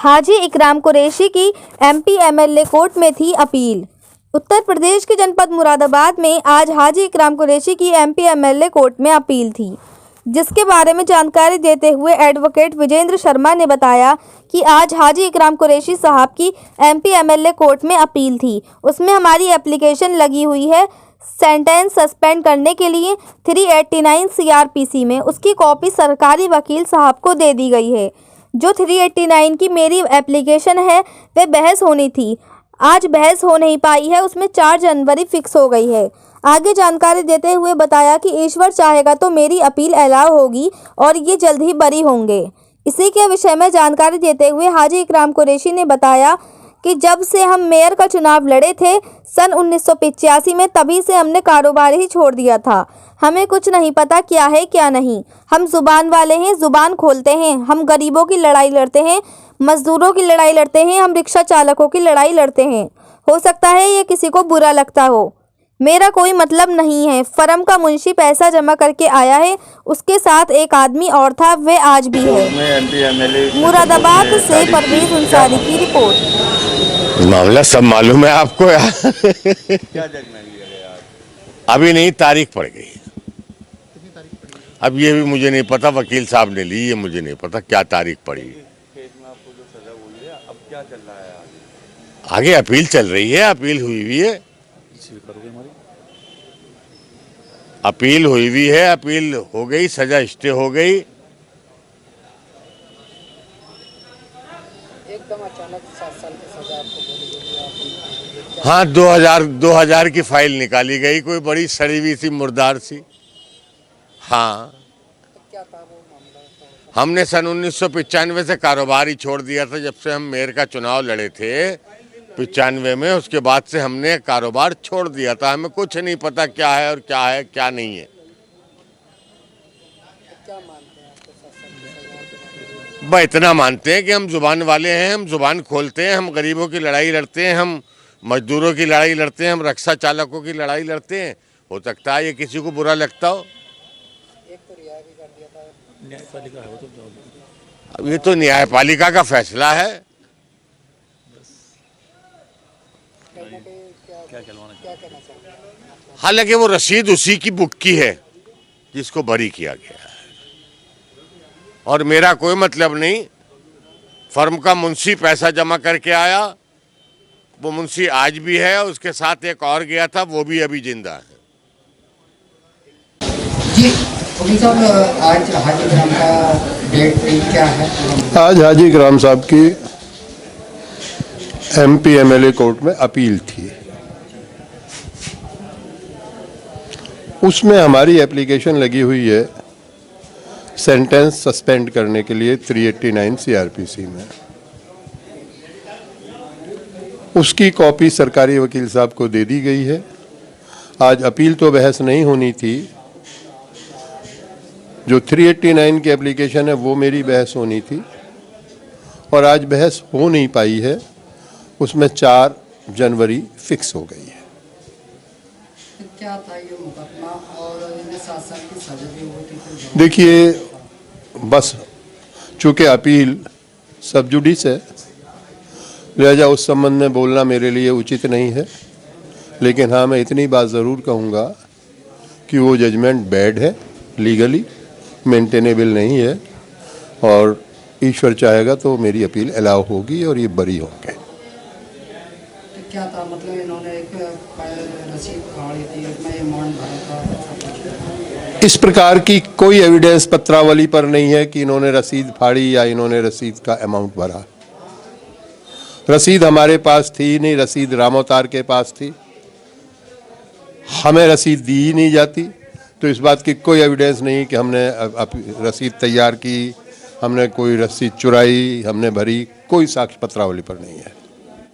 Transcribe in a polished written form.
हाजी इकराम कुरैशी की MP MLA court में थी अपील। उत्तर प्रदेश के जनपद मुरादाबाद में आज हाजी इकराम कुरैशी की एमपी एमएलए कोर्ट में अपील थी, जिसके बारे में जानकारी देते हुए एडवोकेट विजेंद्र शर्मा ने बताया कि आज हाजी इकराम कुरैशी साहब की एमपी एमएलए कोर्ट में अपील थी। उसमें हमारी एप्लीकेशन लगी हुई है सेंटेंस सस्पेंड करने के लिए 389 सीआरपीसी में। उसकी कॉपी सरकारी वकील साहब को दे दी गई है। जो 389 की मेरी एप्लीकेशन है वह बहस होनी थी, आज बहस हो नहीं पाई है, उसमें 4 जनवरी फिक्स हो गई है। आगे जानकारी देते हुए बताया कि ईश्वर चाहेगा तो मेरी अपील अलाउ होगी और ये जल्द ही बरी होंगे। इसी के विषय में जानकारी देते हुए हाजी इकराम कुरैशी ने बताया कि जब से हम मेयर का चुनाव लड़े थे सन 1985 में, तभी से हमने कारोबार ही छोड़ दिया था। हमें कुछ नहीं पता क्या है क्या नहीं। हम जुबान वाले हैं, जुबान खोलते हैं। हम गरीबों की लड़ाई लड़ते हैं, मजदूरों की लड़ाई लड़ते हैं, हम रिक्शा चालकों की लड़ाई लड़ते हैं। हो सकता है ये किसी को बुरा लगता हो, मेरा कोई मतलब नहीं है। फर्म का मुंशी पैसा जमा करके आया है, उसके साथ एक आदमी और था, वे आज भी है। मुरादाबाद से परवेज अंसारी की रिपोर्ट। मामला सब मालूम है आपको यार। क्या जजमेंट लिया गया? अभी नहीं, तारीख पड़ गई। अब ये भी मुझे नहीं पता, वकील साहब ने ली, ये मुझे नहीं पता क्या तारीख पड़ी। केस में आपको जो सजा हुई है, अब क्या चल रहा है आगे? अपील चल रही है, अपील हुई हुई है, अपील हुई हुई है, अपील हो गई, सजा स्टे हो गई। एकदम अचानक 7 साल की सजा आपको बोली गई। हाँ, 2000 की फाइल निकाली गई, कोई बड़ी सड़ी हुई सी, मुर्दार सी। हाँ, तो क्या था वो मामला? हमने सन 1995 से कारोबार ही छोड़ दिया था। जब से हम मेयर का चुनाव लड़े थे 95 में, उसके बाद से हमने कारोबार छोड़ दिया था। हमें कुछ नहीं पता क्या है और क्या है क्या नहीं है। तो क्या मानते हैं आपको 7 साल की सजा? बस इतना मानते हैं कि हम जुबान वाले हैं, हम जुबान खोलते हैं, हम गरीबों की लड़ाई लड़ते हैं, हम मजदूरों की लड़ाई लड़ते हैं, हम रिक्शा चालकों की लड़ाई लड़ते हैं। हो सकता है ये किसी को बुरा लगता हो। एक तो रिहा भी कर दिया था न्यायपालिका है, वो तो अब ये तो न्यायपालिका का फैसला है। क्या कहना चाहते हैं? हालांकि वो रसीद उसी की बुक की है जिसको बरी किया गया है, और मेरा कोई मतलब नहीं। फर्म का मुंशी पैसा जमा करके आया, वो मुंशी आज भी है, उसके साथ एक और गया था, वो भी अभी जिंदा है। जी वकील साहब, आज हाजी इकराम का डेट क्या है? आज हाजी इकराम साहब की एमपी एमएलए कोर्ट में अपील थी। उसमें हमारी एप्लीकेशन लगी हुई है सेंटेंस सस्पेंड करने के लिए 389 सीआरपीसी में। उसकी कॉपी सरकारी वकील साहब को दे दी गई है। आज अपील तो बहस नहीं होनी थी, जो 389 की एप्लीकेशन है वो मेरी बहस होनी थी, और आज बहस हो नहीं पाई है। उसमें 4 जनवरी फिक्स हो गई है। क्या था ये मुकदमा और इन्हें 7 साल की सजा भी हुई थी? देखिए, बस चूँकि अपील सब जुडिस है, लिहाजा उस संबंध में बोलना मेरे लिए उचित नहीं है। लेकिन हाँ, मैं इतनी बात ज़रूर कहूँगा कि वो जजमेंट बैड है, लीगली मेंटेनेबल नहीं है, और ईश्वर चाहेगा तो मेरी अपील अलाउ होगी और ये बरी होंगे। तो क्या था मतलब, इन्होंने एक रसीद फाड़ी थी, मैं अमाउंट भरा था? इस प्रकार की कोई एविडेंस पत्रावली पर नहीं है कि इन्होंने रसीद फाड़ी या इन्होंने रसीद का अमाउंट भरा। रसीद हमारे पास थी नहीं, रसीद रामोतार के पास थी, हमें रसीद दी ही नहीं जाती। तो इस बात की कोई एविडेंस नहीं कि हमने रसीद तैयार की, हमने कोई रसीद चुराई, हमने भरी, कोई साक्ष्य पत्रावली पर नहीं है।